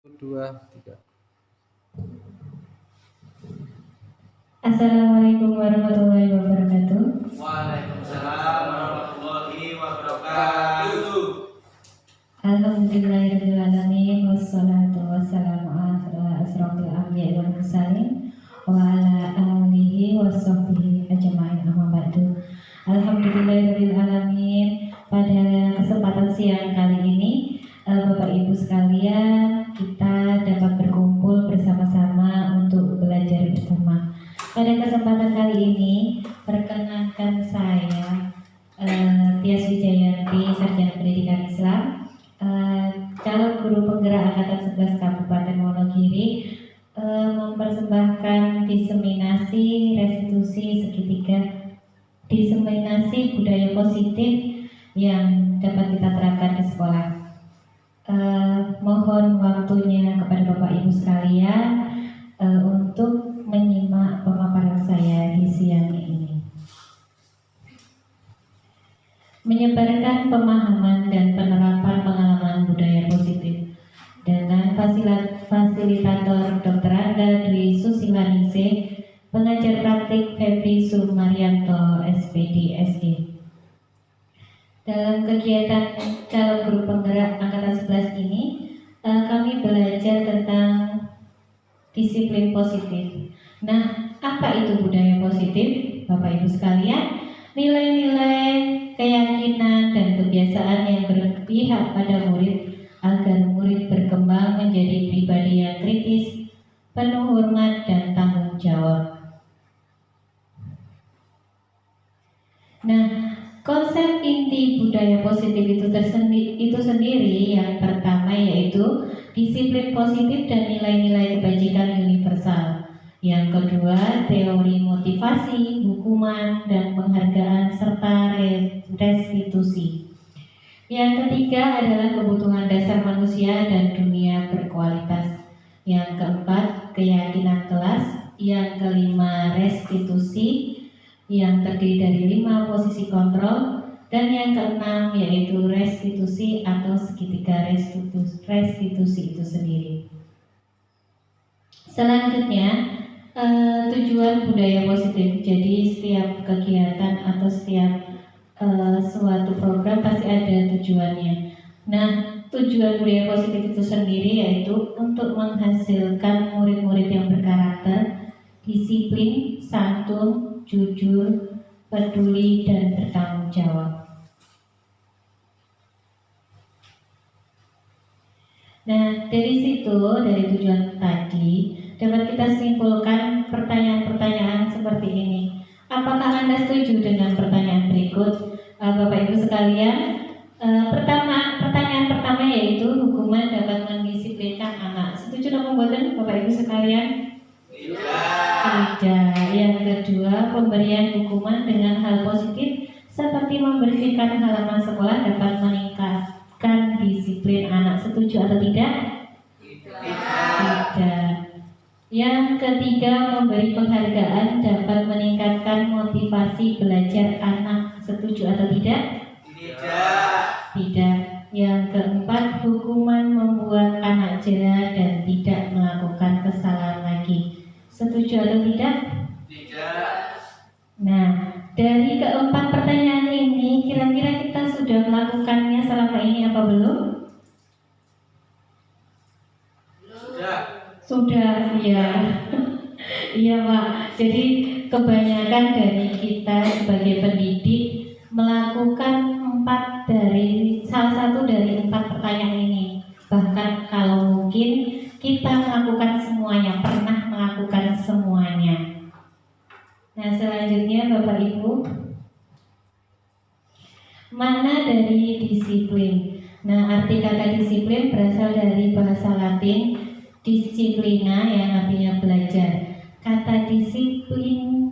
Dua, tiga. Assalamualaikum warahmatullahi wabarakatuh. Waalaikumsalam warahmatullahi wabarakatuh. Alhamdulillahirrahmanirrahim. Wassalatu wassalamu ala asrofil anbiya'i wal mursalin wa ala alihi wa sahbihi ajma'in, amma ba'du. Alhamdulillahirrahmanirrahim. Pada kesempatan siang kali ini, Bapak Ibu sekalian, kita dapat berkumpul bersama-sama untuk belajar bersama. Pada kesempatan kali ini, perkenankan saya Tias Wijayanti, Sarjana Pendidikan Islam, calon guru penggerak Angkatan 11 Kabupaten Wonogiri, mempersembahkan diseminasi restitusi segitiga, diseminasi budaya positif yang dapat kita terapkan di sekolah. Mohon waktunya kepada Bapak Ibu sekalian untuk menyimak pemaparan saya di siang ini. Menyebarkan pemahaman dan penerapan pengalaman budaya positif dengan fasilitator Dr. Anda Dwi Susilanise, pengajar praktik Febri Sumaryanto, SPD, SD. Dalam kegiatan calon guru penggerak Angkatan 11 ini, kami belajar tentang disiplin positif. Nah, apa itu budaya positif, Bapak Ibu sekalian? Nilai-nilai, keyakinan, dan kebiasaan yang berpihak pada murid agar murid berkembang menjadi pribadi yang kritis, penuh hormat, dan tanggung jawab. Nah, konsep inti budaya positif itu sendiri yang pertama yaitu disiplin positif dan nilai-nilai kebajikan universal. Yang kedua, teori motivasi, hukuman, dan penghargaan serta restitusi. Yang ketiga adalah kebutuhan dasar manusia dan dunia berkualitas. Yang keempat, keyakinan kelas. Yang kelima, restitusi, yang terdiri dari 5 posisi kontrol, dan yang keenam yaitu restitusi atau segitiga restitusi itu sendiri. Selanjutnya, tujuan budaya positif. Jadi setiap kegiatan atau setiap suatu program pasti ada tujuannya. Nah, tujuan budaya positif itu sendiri yaitu untuk menghasilkan murid-murid yang berkarakter, disiplin, santun, jujur, peduli, dan bertanggung jawab. Nah, dari situ, dari tujuan tadi, dapat kita simpulkan pertanyaan-pertanyaan seperti ini. Apakah Anda setuju dengan pertanyaan berikut, Bapak Ibu sekalian? Pertanyaan pertama yaitu hukuman dapat mendisiplinkan anak. Setuju atau membuatkan Bapak Ibu sekalian? Tidak. Yang kedua, pemberian hukuman dengan hal positif seperti membersihkan halaman sekolah dapat meningkatkan disiplin anak. Setuju atau tidak? Tidak. Yang ketiga, memberi penghargaan dapat meningkatkan motivasi belajar anak. Setuju atau tidak? Tidak. Yang keempat, hukuman membuat anak jera dan tidak melakukan kesalahan lagi. Setuju atau tidak? Tidak. Nah, dari keempat pertanyaan ini, kira-kira kita sudah melakukannya selama ini apa belum? Sudah, ya. Iya, Pak. Jadi kebanyakan dari kita sebagai pendidik melakukan salah satu dari 4 pertanyaan ini. Bahkan kalau mungkin kita melakukan semuanya, pernah melakukan semuanya. Nah, selanjutnya Bapak Ibu, mana dari disiplin? Nah, arti kata disiplin berasal dari bahasa Latin disciplina yang artinya belajar. Kata disiplin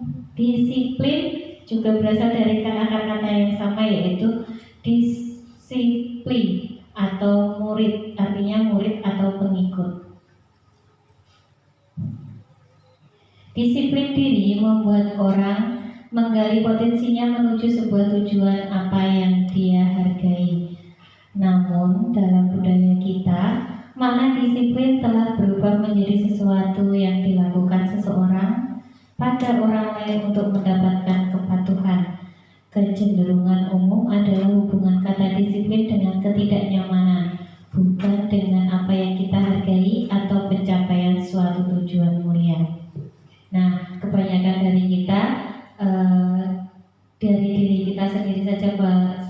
juga berasal dari kata-kata yang sama yaitu disiplin atau murid, artinya murid atau pengikut. Disiplin diri membuat orang menggali potensinya menuju sebuah tujuan apa yang dia hargai. Namun dalam budaya kita, makna disiplin menjadi sesuatu yang dilakukan seseorang pada orang lain untuk mendapatkan kepatuhan. Kecenderungan umum adalah hubungan kata disiplin dengan ketidaknyamanan, bukan dengan apa yang kita hargai atau pencapaian suatu tujuan mulia. Nah, kebanyakan dari kita dari diri kita sendiri saja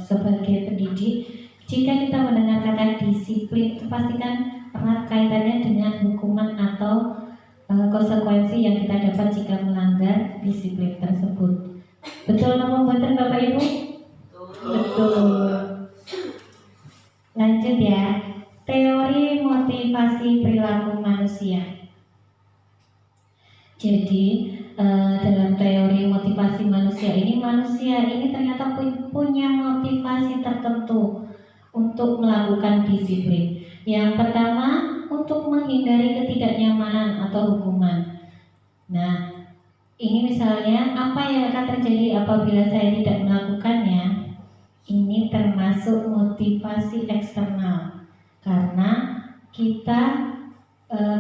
sebagai pendidik, jika kita mendengar kata disiplin itu pastikan erat kaitannya dengan hukuman atau konsekuensi yang kita dapat jika melanggar disiplin tersebut. Betul apa buatan Bapak Ibu? Betul. Lanjut ya. Teori motivasi perilaku manusia. Jadi dalam teori motivasi manusia ini ternyata punya motivasi tertentu untuk melakukan disiplin. Yang pertama, untuk menghindari ketidaknyamanan atau hukuman. Nah, ini misalnya apa yang akan terjadi apabila saya tidak melakukannya. Ini termasuk motivasi eksternal, karena kita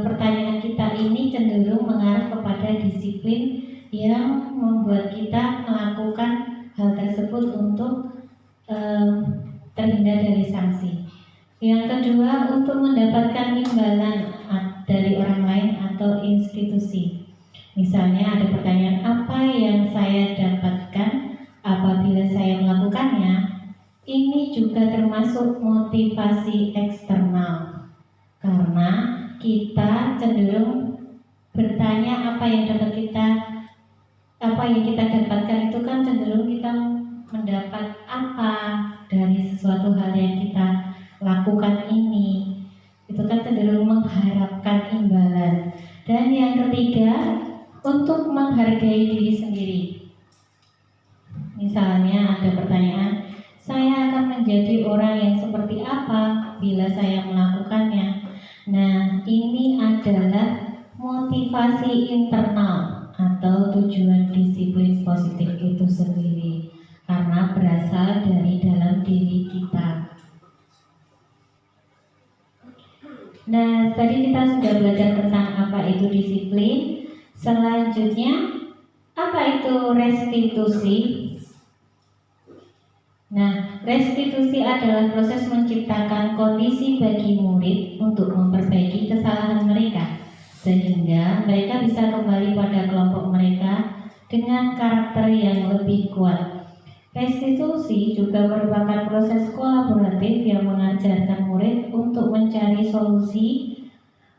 pertanyaan kita ini cenderung mengarah kepada disiplin yang membuat kita melakukan hal tersebut untuk terhindar dari sanksi. Yang kedua, untuk mendapatkan imbalan dari orang lain atau institusi. Misalnya ada pertanyaan, apa yang saya dapatkan apabila saya melakukannya? Ini juga termasuk motivasi eksternal, karena kita cenderung bertanya apa yang kita dapatkan itu kan cenderung kita mendapat apa dari sesuatu hal yang kita lakukan ini. Itu kan cenderung mengharapkan imbalan. Dan yang ketiga, untuk menghargai diri sendiri. Misalnya ada pertanyaan, saya akan menjadi orang yang seperti apa bila saya melakukannya? Nah, ini adalah motivasi internal atau tujuan disiplin positif itu sendiri, karena berasal dari dalam diri kita. Nah, tadi kita sudah belajar tentang apa itu disiplin. Selanjutnya, apa itu restitusi? Nah, restitusi adalah proses menciptakan kondisi bagi murid untuk memperbaiki kesalahan mereka, sehingga mereka bisa kembali pada kelompok mereka dengan karakter yang lebih kuat. Restitusi juga merupakan proses kolaboratif yang mengajarkan murid untuk mencari solusi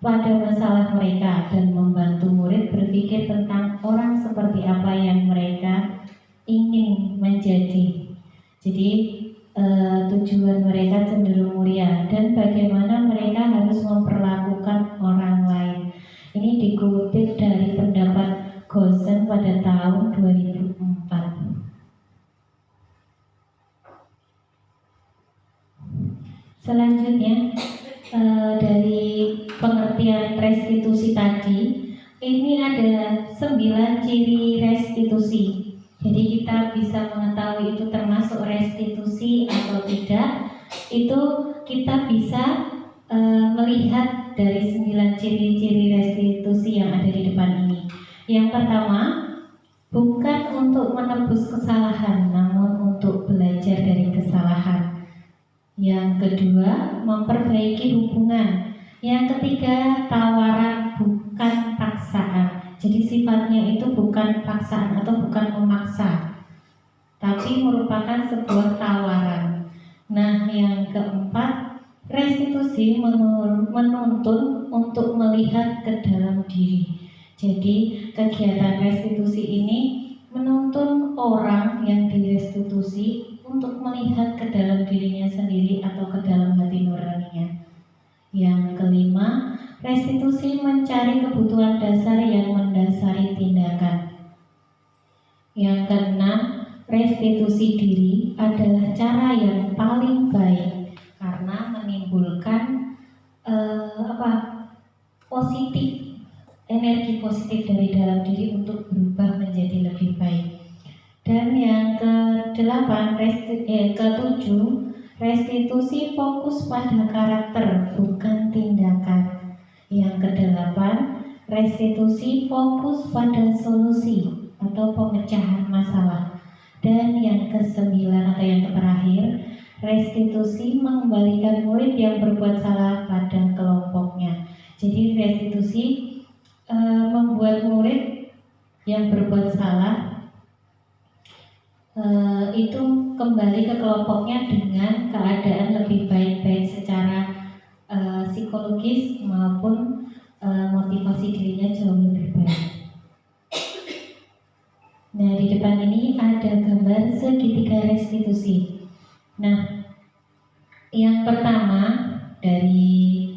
pada masalah mereka dan membantu murid berpikir tentang orang seperti apa yang mereka ingin menjadi. Jadi tujuan mereka cenderung mulia dan bagaimana mereka harus memperlakukan orang lain. Ini dikutip dari pendapat Gosen pada tahun 2004. Selanjutnya dari pengertian restitusi tadi, ini ada 9 ciri restitusi. Jadi kita bisa mengetahui itu termasuk restitusi atau tidak. Itu kita bisa melihat dari 9 ciri-ciri restitusi yang ada di depan ini. Yang pertama, bukan untuk menebus kesalahan, namun untuk belajar dari kesalahan. Yang kedua, memperbaiki hubungan. Yang ketiga, tawaran bukan paksaan. Jadi sifatnya itu bukan paksaan atau bukan memaksa, tapi merupakan sebuah tawaran. Nah, yang keempat, restitusi menuntun untuk melihat ke dalam diri. Jadi kegiatan restitusi ini menuntun orang yang direstitusi untuk melihat ke dalam dirinya sendiri atau ke dalam hati nuraninya. Yang kelima, restitusi mencari kebutuhan dasar yang mendasari tindakan. Yang keenam, restitusi diri adalah cara yang paling baik karena menimbulkan positif, energi positif dari dalam diri untuk berubah menjadi lebih baik. Dan yang ketujuh, restitusi fokus pada karakter bukan tindakan. Yang kedelapan, restitusi fokus pada solusi atau pemecahan masalah. Dan yang kesembilan atau yang terakhir, restitusi mengembalikan murid yang berbuat salah pada kelompoknya. Jadi restitusi membuat murid yang berbuat salah itu kembali ke kelompoknya dengan keadaan lebih baik secara psikologis maupun motivasi dirinya jauh lebih baik. Nah, di depan ini ada gambar segitiga restitusi. Nah, yang pertama dari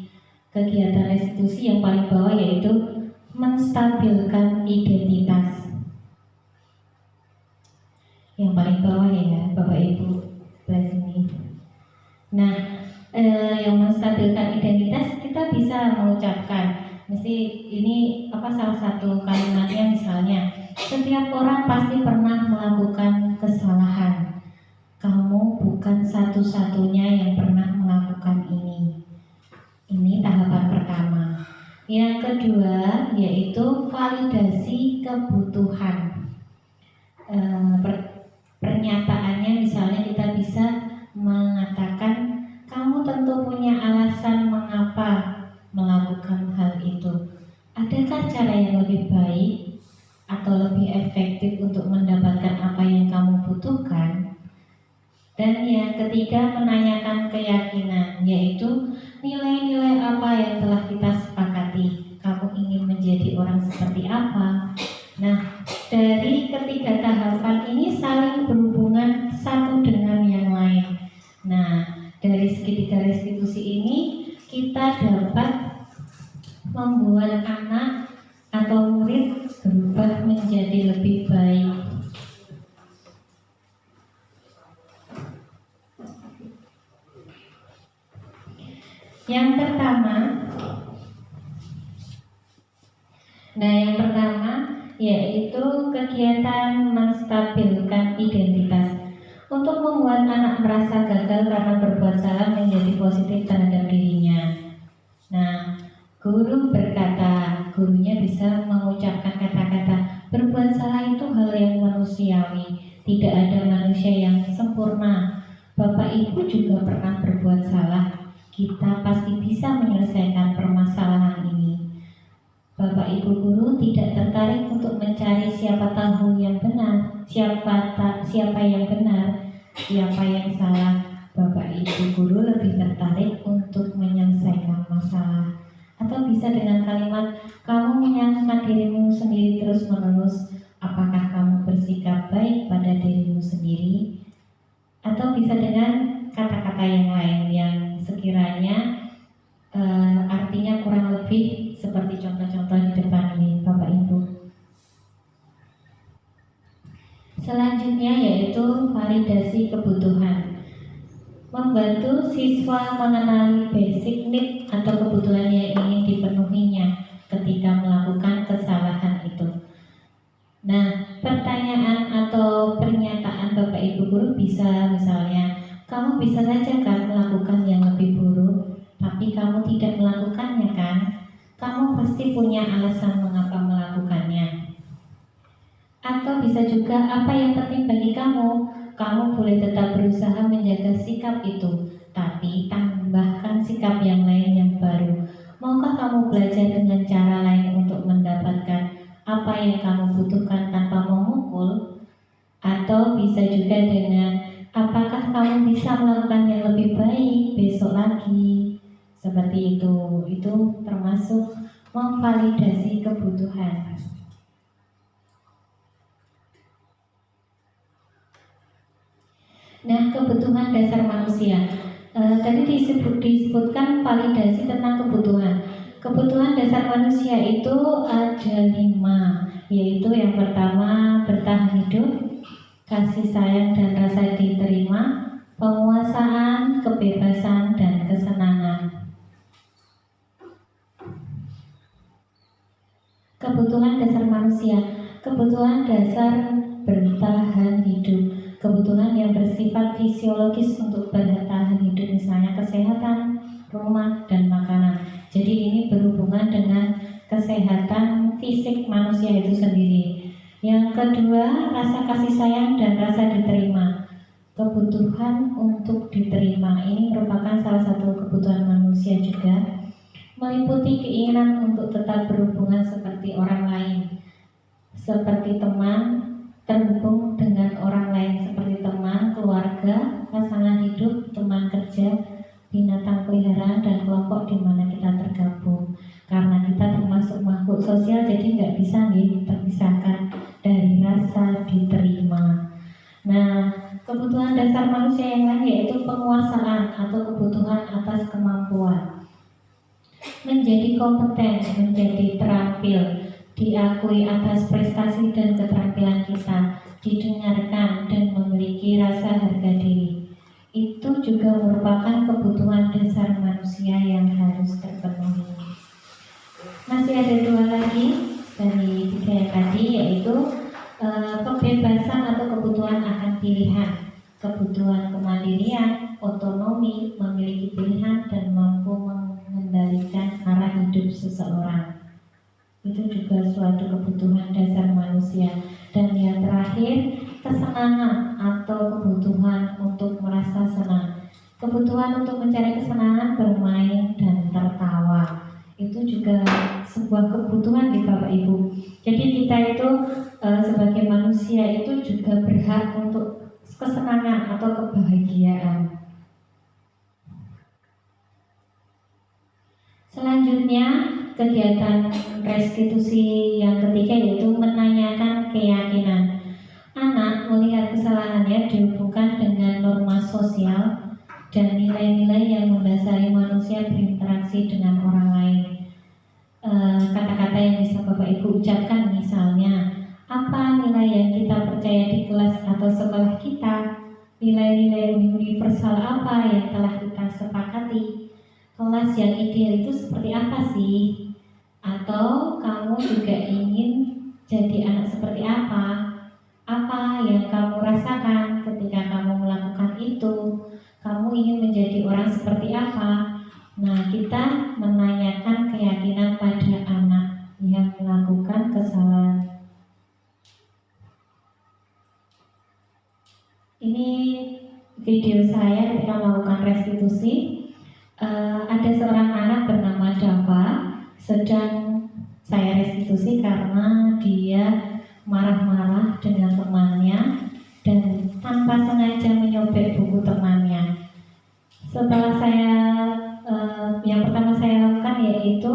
kegiatan restitusi yang paling bawah yaitu menstabilkan identitas. Yang paling bawah ya, Bapak Ibu belah sini. Nah, yang menstabilkan identitas kita bisa mengucapkan, mesti ini salah satu kalimatnya misalnya, setiap orang pasti pernah melakukan kesalahan. Kamu bukan satu-satunya yang pernah melakukan ini. Ini tahapan pertama. Yang kedua yaitu validasi kebutuhan. Pernyataannya misalnya kita bisa mengatakan kamu tentu punya alasan mengapa melakukan hal itu. Adakah cara yang lebih baik atau lebih efektif untuk mendapatkan apa yang kamu butuhkan? Dan yang ketiga, menanyakan keyakinan, yaitu nilai-nilai apa yang telah kita sepakati. Kamu ingin menjadi orang seperti apa? Nah, dari ketiga tahapan ini saling berhubungan satu dengan yang lain. Nah, dari segitiga restitusi ini kita dapat membuat anak atau murid berubah menjadi lebih baik. Yang pertama yaitu kegiatan menstabilkan identitas. Untuk membuat anak merasa gagal karena berbuat salah menjadi positif terhadap dirinya. Nah, guru berkata, gurunya bisa mengucapkan kata-kata, berbuat salah itu hal yang manusiawi, tidak ada manusia yang sempurna. Bapak Ibu juga pernah berbuat salah, kita pasti bisa menyelesaikan permasalahan ini. Bapak Ibu guru tidak tertarik untuk mencari siapa tahu yang benar, siapa yang benar, siapa yang salah. Bapak Ibu guru lebih tertarik untuk menyelesaikan masalah. Atau bisa dengan kalimat, kamu menyalahkan dirimu sendiri terus-menerus, apakah kamu bersikap baik pada dirimu sendiri? Atau bisa dengan kata-kata yang lain yang sekiranya artinya kurang lebih seperti contoh-contoh di depan ini, Bapak Ibu. Selanjutnya yaitu validasi kebutuhan. Membantu siswa mengenali basic need atau kebutuhan yang ingin dipenuhinya ketika melakukan kesalahan itu. Nah, pertanyaan atau pernyataan Bapak Ibu guru bisa misalnya, kamu bisa saja kan melakukan yang lebih buruk, tapi kamu tidak melakukannya kan? Kamu pasti punya alasan mengapa melakukannya. Atau bisa juga, apa yang penting bagi kamu? Kamu boleh tetap berusaha menjaga sikap itu, tapi tambahkan sikap yang lain yang baru. Maukah kamu belajar dengan cara lain untuk mendapatkan apa yang kamu butuhkan tanpa memukul? Atau bisa juga dengan, apakah kamu bisa melakukan yang lebih baik besok lagi? Seperti itu termasuk memvalidasi kebutuhan. Nah, kebutuhan dasar manusia. Tadi disebutkan validasi tentang kebutuhan. Kebutuhan dasar manusia itu ada 5, yaitu yang pertama bertahan hidup, kasih sayang dan rasa diterima, penguasaan, kebebasan, dan kesenangan. Kebutuhan dasar manusia, kebutuhan dasar bertahan hidup. Kebutuhan yang bersifat fisiologis untuk bertahan hidup, misalnya kesehatan, rumah, dan makanan. Jadi ini berhubungan berhubungan dengan kesehatan fisik manusia itu sendiri. Yang kedua, rasa kasih sayang dan rasa diterima. Kebutuhan untuk diterima ini merupakan salah satu kebutuhan manusia juga, meliputi keinginan untuk tetap berhubungan seperti orang lain, seperti teman, terhubung dengan orang lain seperti teman, keluarga, pasangan hidup, teman kerja, binatang peliharaan, dan kelompok di mana kita tergabung. Karena kita termasuk makhluk sosial, jadi nggak bisa terpisahkan dari rasa diterima. Nah, kebutuhan dasar manusia yang lain yaitu penguasaan atau kebutuhan atas kemampuan, menjadi kompeten, menjadi terampil, diakui atas prestasi dan keterampilan kita, didengarkan dan memiliki rasa harga diri. Itu juga merupakan kebutuhan dasar manusia yang harus terpenuhi. Masih ada dua lagi dari tiga yang tadi, yaitu kebebasan atau kebutuhan akan pilihan, kebutuhan kemandirian, otonomi, memiliki pilihan dan mampu mengendalikan arah hidup seseorang. Itu juga suatu kebutuhan dasar manusia. Dan yang terakhir, kesenangan atau kebutuhan untuk merasa senang, kebutuhan untuk mencari kesenangan, bermain dan tertawa. Itu juga sebuah kebutuhan di Bapak Ibu. Jadi kita itu sebagai manusia itu juga berhak untuk kesenangan atau kebahagiaan. Selanjutnya, kegiatan restitusi yang ketiga yaitu menanyakan keyakinan. Anak melihat kesalahannya dihubungkan dengan norma sosial dan nilai-nilai yang mendasari manusia berinteraksi dengan orang lain. Kata-kata yang bisa Bapak Ibu ucapkan misalnya, apa nilai yang kita percaya di kelas atau sekolah kita? Nilai-nilai universal apa yang telah kita sepakati? Kelas yang ideal itu seperti apa sih? Atau kamu juga ingin jadi anak seperti apa? Apa yang kamu rasakan ketika kamu melakukan itu? Kamu ingin menjadi orang seperti apa? Nah, kita menanyakan keyakinan pada anak yang melakukan kesalahan. Ini video saya ketika melakukan restitusi. Ada seorang anak bernama Dava, sedang saya restitusi karena dia marah-marah dengan temannya dan tanpa sengaja menyobek buku temannya. Setelah yang pertama saya lakukan yaitu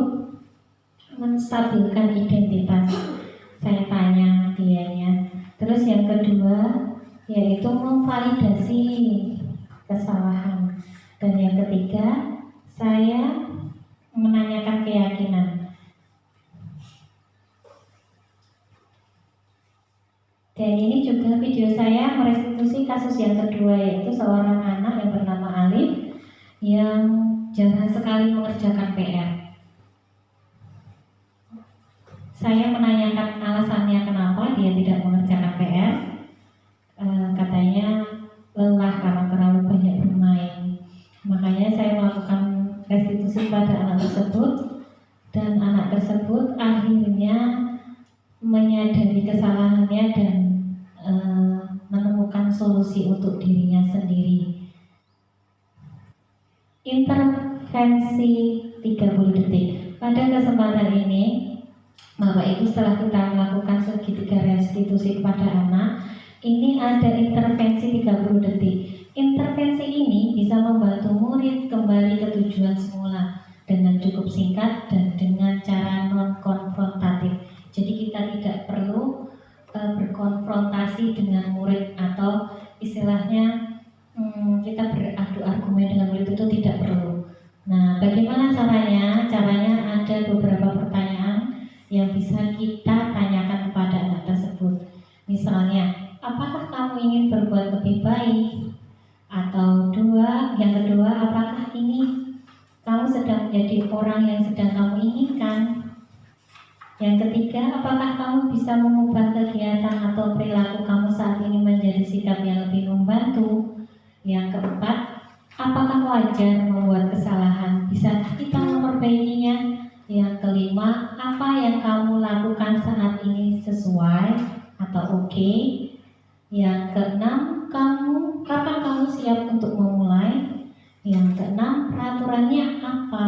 menstabilkan identitas. Saya tanya dianya. Terus yang kedua yaitu memvalidasi kesalahan. Dan yang ketiga, saya menanyakan keyakinan. Dan ini juga video saya merestitusi kasus yang kedua, yaitu seorang anak yang bernama Alif yang jarang sekali mengerjakan PR. Saya menanyakan alasannya kenapa dia tidak mengerjakan PR. Katanya lelah karena terlalu banyak bermain. Makanya saya melakukan restitusi pada anak tersebut, dan anak tersebut akhirnya menyadari kesalahannya dan menemukan solusi untuk dirinya sendiri. Intervensi 30 detik. Pada kesempatan ini, Bapak Ibu, setelah kita melakukan segitiga restitusi kepada anak, ini ada intervensi 30 detik. Intervensi ini bisa membantu murid kembali ke tujuan semula dengan cukup singkat dan dengan cara non-konfrontatif. Jadi kita tidak perlu berkonfrontasi dengan murid atau istilahnya kita beradu argumen dengan murid, itu tidak perlu. Nah, bagaimana caranya? Caranya ada beberapa pertanyaan yang bisa kita tanyakan kepada anak tersebut. Misalnya, apakah kamu ingin berbuat lebih baik? Atau yang kedua, apakah ini kamu sedang menjadi orang yang sedang kamu inginkan? Yang ketiga, apakah kamu bisa mengubah kegiatan atau perilaku kamu saat ini menjadi sikap yang lebih membantu? Yang keempat, apakah wajar membuat kesalahan? Bisa kita memperbaikinya? Yang kelima, apa yang kamu lakukan saat ini sesuai atau oke? Yang keenam, kapan kamu siap untuk memulai? Yang keenam, peraturannya apa?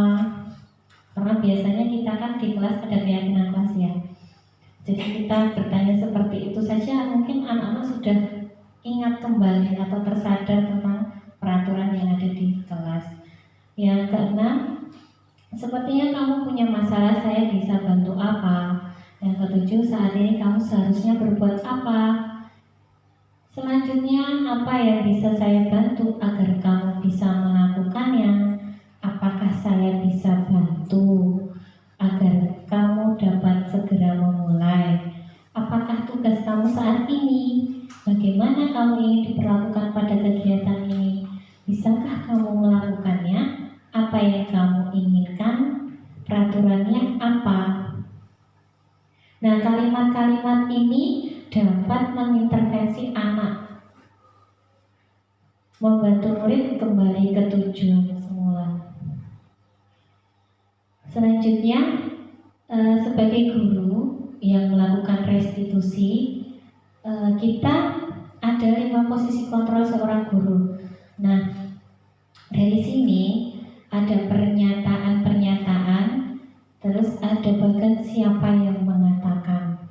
Karena biasanya kita kan di kelas ada keyakinan kelas ya. Jadi kita bertanya seperti itu saja, mungkin anak-anak sudah ingat kembali atau tersadar tentang peraturan yang ada di kelas. Yang keenam, sepertinya kamu punya masalah, saya bisa bantu apa? Yang ketujuh, saat ini kamu seharusnya berbuat apa? Selanjutnya, apa yang bisa saya bantu agar kamu bisa melakukannya? Apakah saya bisa bantu agar kamu dapat segera memulai? Apakah tugas kamu saat ini? Bagaimana kamu ingin diperlakukan pada kegiatan ini? Bisakah kamu melakukannya? Apa yang kamu inginkan? Peraturannya apa? Nah, kalimat-kalimat ini dapat mengintervensi anak, membantu murid kembali ke tujuan semula. Selanjutnya, sebagai guru yang melakukan restitusi, kita ada 5 posisi kontrol seorang guru. Nah, dari sini ada pernyataan-pernyataan, terus ada bahkan siapa yang mengatakan.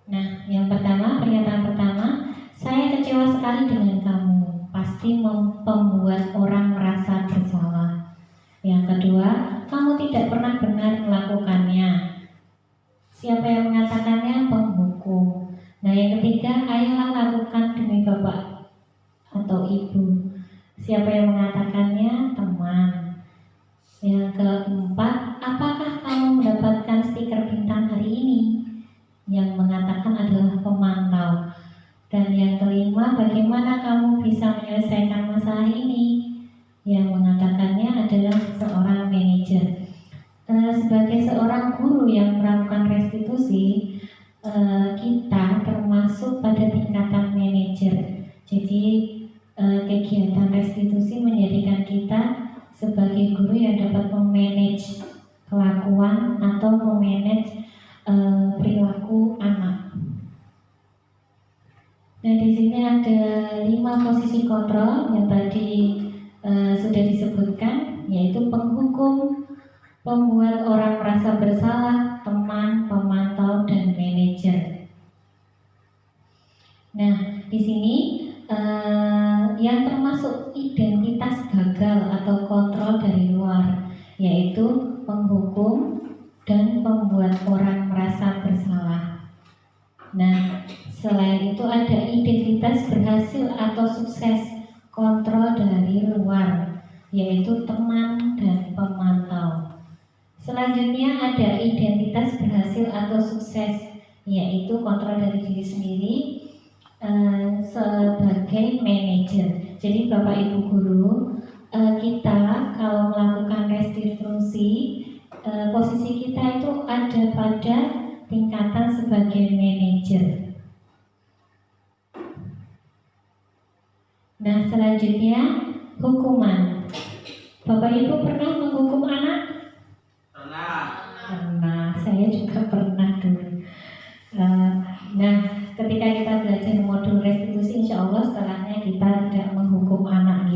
Nah, yang pertama, pernyataan pertama, saya kecewa sekali dengan kamu, pasti membuat orang merasa bersalah. Yang kedua, kamu tidak pernah benar melakukannya. Siapa yang mengatakannya? Penghukum. Nah, yang ketiga, ayolah lakukan demi bapak atau ibu. Siapa yang mengatakannya? Teman. Yang keempat, apakah kamu mendapatkan stiker bintang hari ini? Yang mengatakan adalah pemantau. Dan yang kelima, bagaimana kamu bisa menyelesaikan masalah ini? Yang mengatakannya adalah seorang manajer. Sebagai seorang guru yang melakukan restitusi, kita termasuk pada tingkatan manajer. Jadi kegiatan restitusi menjadikan kita sebagai guru yang dapat memanage kelakuan atau memanage perilaku anak. Nah, di sini ada 5 posisi kontrol yang tadi sudah disebutkan, yaitu penghukum, pembuat orang merasa bersalah, teman, pemantau, dan manajer. Nah, di sini yang termasuk identitas gagal atau kontrol dari luar, yaitu penghukum dan pembuat orang merasa bersalah. Nah, selain itu ada identitas berhasil atau sukses kontrol dari luar, yaitu teman dan pemantau. Selanjutnya ada identitas berhasil atau sukses, yaitu kontrol dari diri sendiri sebagai manajer. Jadi Bapak Ibu guru, kita kalau melakukan restitusi, posisi kita itu ada pada tingkatan sebagai manajer. Nah, selanjutnya hukuman. Bapak Ibu pernah menghukum anak? Pernah, saya juga pernah dulu. Nah, ketika kita belajar modul restitusi, insya Allah setelahnya kita tidak menghukum anak,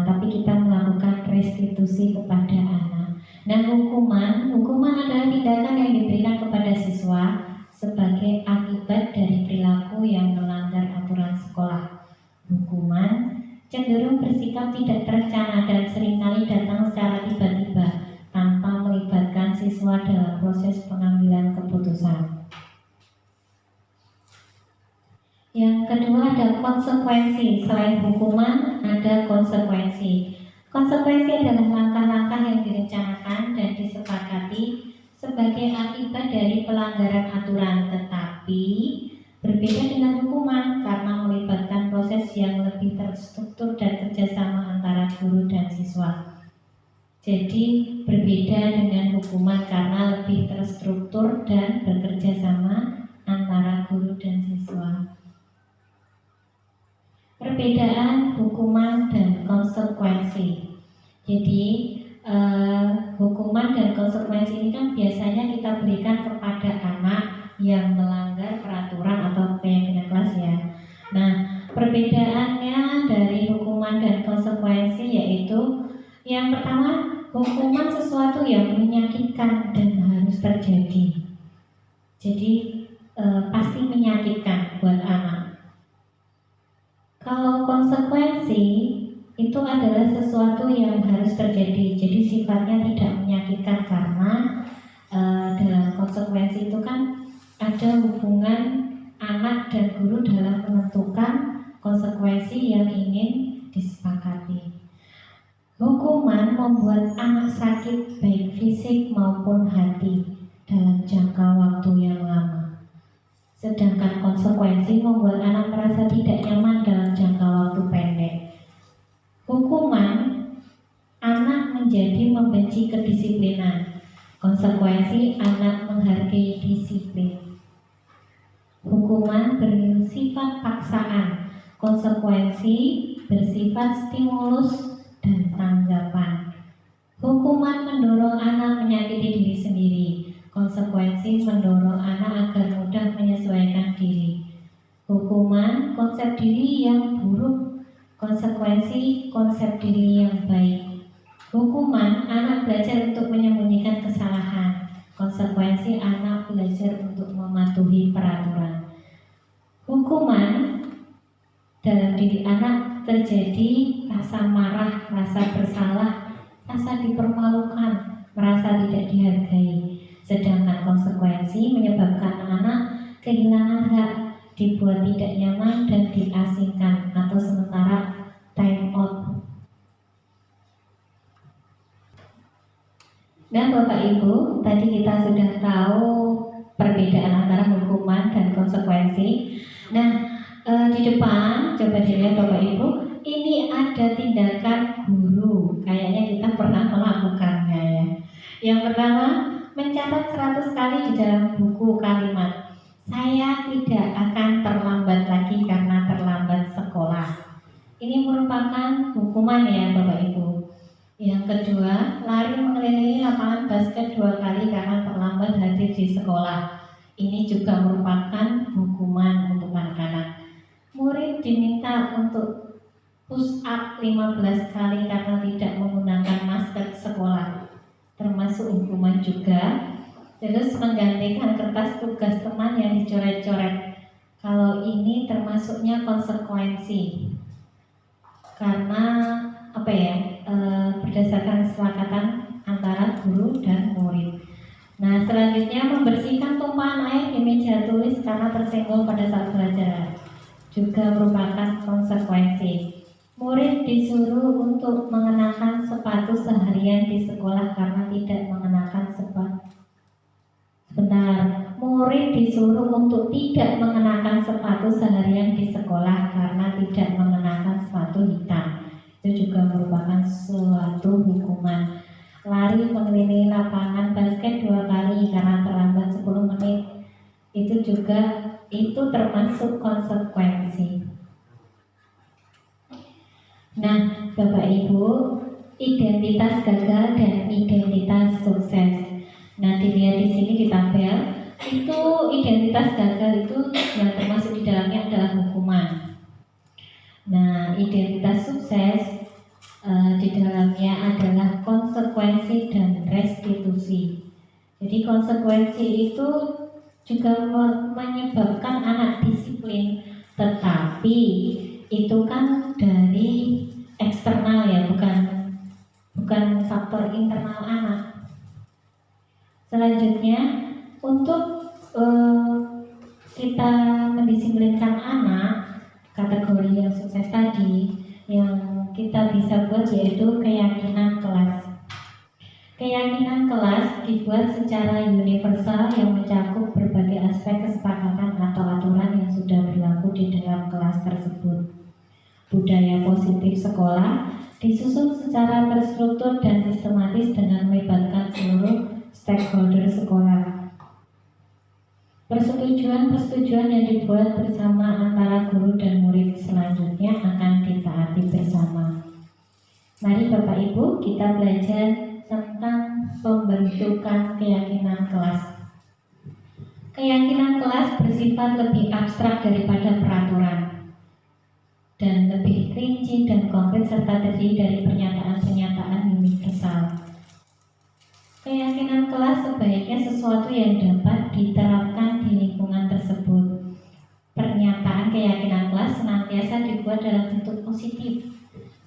tapi kita melakukan restitusi kepada anak. Nah, hukuman adalah tindakan yang diberikan kepada siswa sebagai akibat dari perilaku yang melanggar aturan sekolah. Hukuman cenderung bersikap tidak terencana dan seringkali datang secara tiba-tiba tanpa melibatkan siswa dalam proses pengambilan keputusan. Yang kedua ada konsekuensi. Selain hukuman ada konsekuensi. Konsekuensi adalah langkah-langkah yang direncanakan dan disepakati sebagai akibat dari pelanggaran aturan, tetapi berbeda dengan hukuman karena melibatkan proses yang lebih terstruktur dan kerjasama antara guru dan siswa. Jadi berbeda dengan hukuman karena lebih terstruktur dan bekerja sama antara guru dan siswa. Perbedaan hukuman dan konsekuensi. Jadi hukuman dan konsekuensi ini kan biasanya kita berikan kepada anak yang melanggar peraturan atau keyakinan kelas ya. Nah, perbedaannya dari hukuman dan konsekuensi yaitu yang pertama, hukuman sesuatu yang menyakitkan dan harus terjadi. Jadi pasti menyakitkan buat anak. Kalau konsekuensi itu adalah sesuatu yang harus terjadi, jadi sifatnya tidak menyakitkan karena dalam konsekuensi itu kan ada hubungan anak dan guru dalam menentukan konsekuensi yang ingin disepakati. Hukuman membuat anak sakit baik fisik maupun hati dalam jangka waktu yang lama. Sedangkan konsekuensi membuat anak merasa tidak nyaman dalam jangka waktu pendek. Hukuman, anak menjadi membenci kedisiplinan. Konsekuensi, anak menghargai disiplin. Hukuman bersifat paksaan. Konsekuensi bersifat stimulus dan tanggapan. Hukuman mendorong anak menyakiti diri sendiri. Konsekuensi mendorong anak agar mudah menyesuaikan diri. Hukuman konsep diri yang buruk. Konsekuensi konsep diri yang baik. Hukuman anak belajar untuk menyembunyikan kesalahan. Konsekuensi anak belajar untuk mematuhi peraturan. Hukuman dalam diri anak terjadi rasa marah, rasa bersalah, rasa dipermalukan, merasa tidak dihargai. Sedangkan konsekuensi menyebabkan anak kehilangan hak, dibuat tidak nyaman dan diasingkan atau sementara time out. Nah Bapak Ibu, tadi kita sudah tahu perbedaan antara hukuman dan konsekuensi. Nah di depan coba dilihat Bapak Ibu, ini ada tindakan guru. Kayaknya kita pernah melakukannya ya. Yang pertama, mencatat 100 kali di dalam buku kalimat "Saya tidak akan terlambat lagi karena terlambat sekolah". Ini merupakan hukuman ya Bapak Ibu. Yang kedua, lari mengelilingi lapangan basket 2 kali karena terlambat hadir di sekolah. Ini juga merupakan hukuman untuk anak-anak. Murid diminta untuk push up 15 kali karena tidak menggunakan masker sekolah, termasuk hukuman juga. Terus menggantikan kertas tugas teman yang dicoret-coret. Kalau ini termasuknya konsekuensi. Karena berdasarkan kesepakatan antara guru dan murid. Nah, selanjutnya membersihkan tumpahan air di meja tulis karena tersenggol pada saat belajar, juga merupakan konsekuensi. Murid disuruh untuk mengenakan sepatu seharian di sekolah karena tidak mengenakan sepatu. Murid disuruh untuk tidak mengenakan sepatu seharian di sekolah karena tidak mengenakan sepatu hitam. Itu juga merupakan suatu hukuman. Lari mengelilingi lapangan basket 2 kali karena terlambat 10 menit. Itu termasuk konsekuensi. Nah, Bapak Ibu, identitas gagal dan identitas sukses. Nah, dilihat di sini di tabel, itu identitas gagal itu yang termasuk di dalamnya adalah hukuman. Nah, identitas sukses di dalamnya adalah konsekuensi dan restitusi. Jadi konsekuensi itu juga menyebabkan anak disiplin, tetapi itu kan dari eksternal ya, bukan faktor internal anak. Selanjutnya, untuk kita mendisiplinkan anak, kategori yang sukses tadi yang kita bisa buat yaitu keyakinan kelas. Keyakinan kelas dibuat secara universal yang mencakup berbagai aspek kesepakatan atau aturan yang sudah berlaku di dalam kelas tersebut. Budaya positif sekolah disusun secara terstruktur dan sistematis dengan melibatkan seluruh stakeholder sekolah. Persetujuan yang dibuat bersama antara guru dan murid selanjutnya akan ditaati bersama. Mari Bapak Ibu kita belajar tentang pembentukan keyakinan kelas. Keyakinan kelas bersifat lebih abstrak daripada peraturan dan lebih rinci dan konkret serta terdiri dari pernyataan-pernyataan universal. Keyakinan kelas sebaiknya sesuatu yang dapat diterapkan di lingkungan tersebut. Pernyataan keyakinan kelas senantiasa dibuat dalam bentuk positif.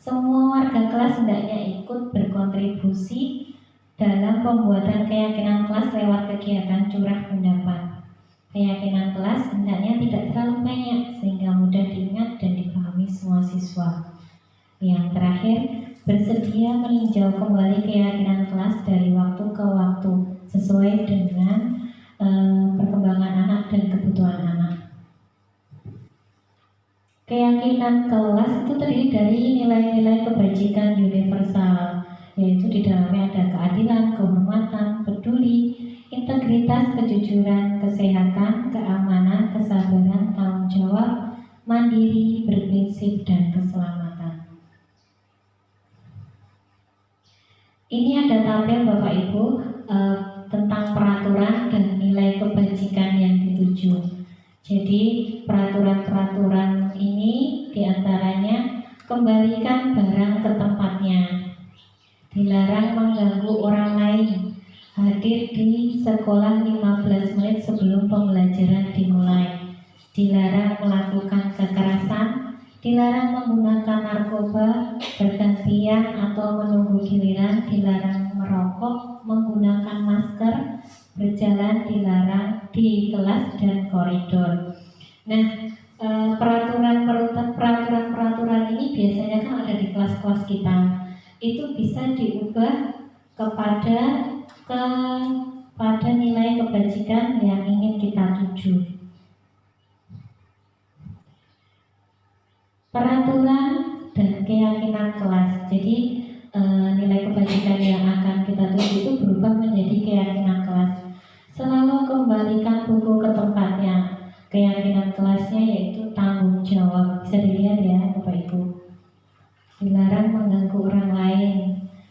Semua warga kelas hendaknya ikut berkontribusi dalam pembuatan keyakinan kelas lewat kegiatan curah pendapat. Keyakinan kelas hendaknya tidak terlalu banyak sehingga mudah diingat dan dipahami semua siswa. Yang terakhir, bersedia meninjau kembali keyakinan kelas dari waktu ke waktu sesuai dengan perkembangan anak dan kebutuhan anak. Keyakinan kelas itu terdiri dari nilai-nilai kebajikan universal, yaitu di dalamnya ada keadilan, kehormatan, peduli, integritas, kejujuran, kesehatan, keamanan, kesabaran, tanggung jawab, mandiri, berprinsip, dan keselamatan. Ini ada tabel Bapak Ibu tentang peraturan dan nilai kebajikan yang dituju. Jadi peraturan-peraturan ini diantaranya kembalikan barang ke tempatnya, dilarang mengganggu orang lain, hadir di sekolah 15 menit sebelum pembelajaran dimulai, dilarang melakukan kekerasan, dilarang menggunakan narkoba, bergantian atau menunggu giliran, dilarang merokok, menggunakan masker, berjalan dilarang di kelas dan koridor. Nah, peraturan-peraturan ini biasanya kan ada di kelas-kelas kita. Itu bisa diubah kepada nilai kebajikan yang ingin kita tuju. Peraturan dan keyakinan kelas. Jadi nilai kebajikan yang akan kita tuju itu berubah menjadi keyakinan kelas. Selalu kembalikan buku ke tempatnya. Keyakinan kelasnya yaitu tanggung jawab. Bisa dilihat ya Bapak Ibu. Dilarang mengganggu orang lain.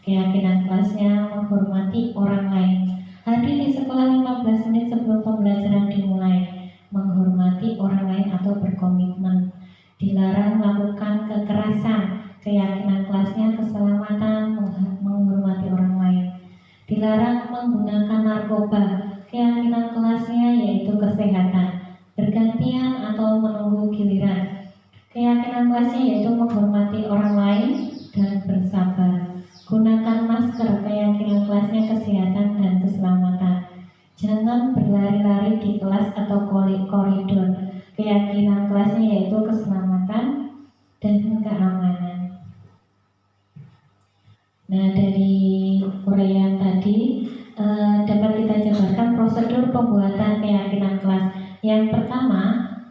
Keyakinan kelasnya menghormati orang lain. Hadir di sekolah 15 menit sebelum pembelajaran dimulai. Menghormati orang lain atau berkomitmen. Dilarang melakukan kekerasan. Keyakinan kelasnya keselamatan, menghormati orang lain. Dilarang menggunakan narkoba. Keyakinan kelasnya yaitu kesehatan, bergantian atau menunggu giliran. Keyakinan kelasnya yaitu menghormati orang lain dan bersabar. Gunakan masker. Keyakinan kelasnya kesehatan dan keselamatan. Jangan berlari-lari di kelas atau koridor. Keyakinan kelasnya yaitu keselamatan dan keamanan. Nah, dari uraian tadi dapat kita jabarkan prosedur pembuatan keyakinan kelas. Yang pertama,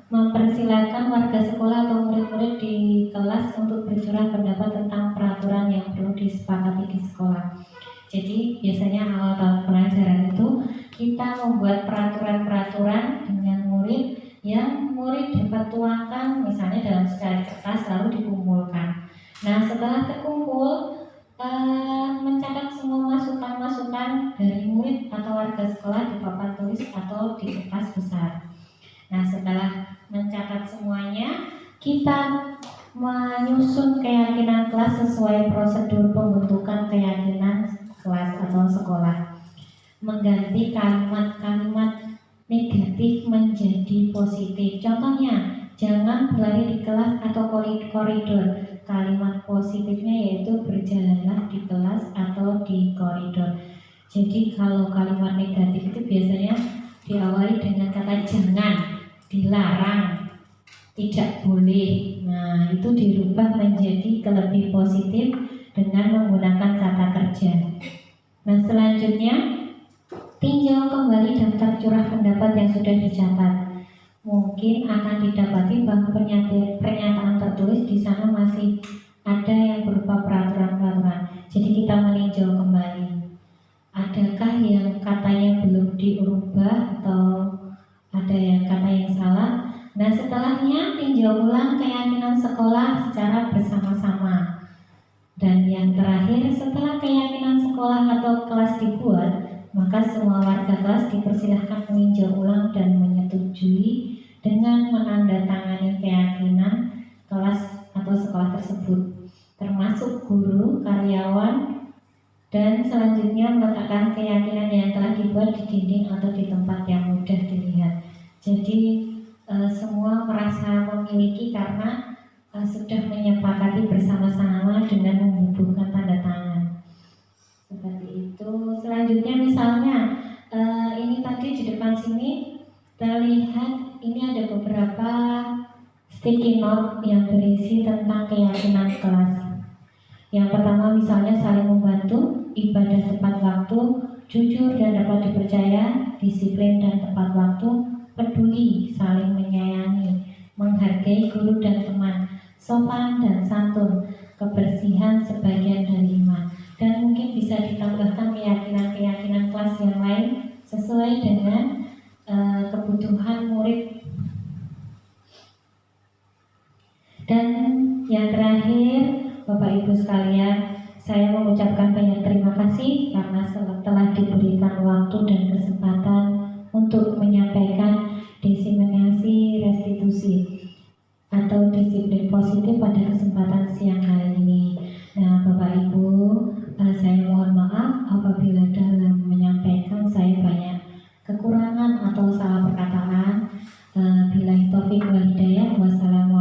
mempersilakan warga sekolah atau murid-murid di kelas untuk bercurah pendapat tentang peraturan yang perlu disepakati di sekolah. Jadi biasanya awal tahun pelajaran itu kita membuat peraturan-peraturan dengan murid yang murid dapat tuangkan misalnya dalam secari kertas lalu dikumpulkan. Nah, setelah terkumpul mencatat semua masukan-masukan dari murid atau warga sekolah di papan tulis atau di kertas besar. Nah, setelah mencatat semuanya, kita menyusun keyakinan kelas sesuai prosedur pembentukan keyakinan kelas atau sekolah. Mengganti kalimat-kalimat negatif menjadi positif. Contohnya, jangan berlari di kelas atau koridor. Kalimat positifnya yaitu berjalanlah di kelas atau di koridor. Jadi kalau kalimat negatif itu biasanya diawali dengan kata jangan, dilarang, tidak boleh. Nah, itu dirubah menjadi ke lebih positif dengan menggunakan kata kerja. Nah, selanjutnya tinjau kembali daftar curah pendapat yang sudah dicatat. Mungkin akan didapati bahwa pernyataan tertulis di sana masih ada yang berupa peraturan-peraturan. Jadi kita meninjau kembali. Adakah yang katanya belum diubah atau ada yang kata yang salah? Nah, setelahnya tinjau ulang keyakinan sekolah secara bersama-sama. Dan Dan yang terakhir, setelah keyakinan sekolah atau kelas dibuat, maka semua warga kelas dipersilahkan meninjau ulang dan menyetujui dengan menandatangani keyakinan kelas atau sekolah tersebut, termasuk guru, karyawan, dan selanjutnya meletakkan keyakinan yang telah dibuat di dinding atau di tempat yang mudah dilihat. Jadi semua merasa memiliki karena sudah menyepakati bersama-sama dengan membubuhkan tanda tangan. Seperti itu. Selanjutnya misalnya ini tadi di depan sini terlihat ini ada beberapa sticky note yang berisi tentang keyakinan kelas. Yang pertama misalnya saling membantu, ibadah tepat waktu, jujur dan dapat dipercaya, disiplin dan tepat waktu, peduli, saling menyayangi, menghargai guru dan teman, sopan dan santun, kebersihan sebagian dari iman. Dan mungkin bisa ditambahkan keyakinan-keyakinan kelas yang lain sesuai dengan kebutuhan murid. Dan yang terakhir, Bapak Ibu sekalian, saya mengucapkan banyak terima kasih karena telah diberikan waktu dan kesempatan untuk menyampaikan diseminasi restitusi atau disiplin positif pada kesempatan siang hari ini. Nah, Bapak Ibu, saya mohon maaf apabila dalam menyampaikan saya banyak kekurangan atau salah perkataan. Billahi taufiq wal hidayah. Wassalamualaikum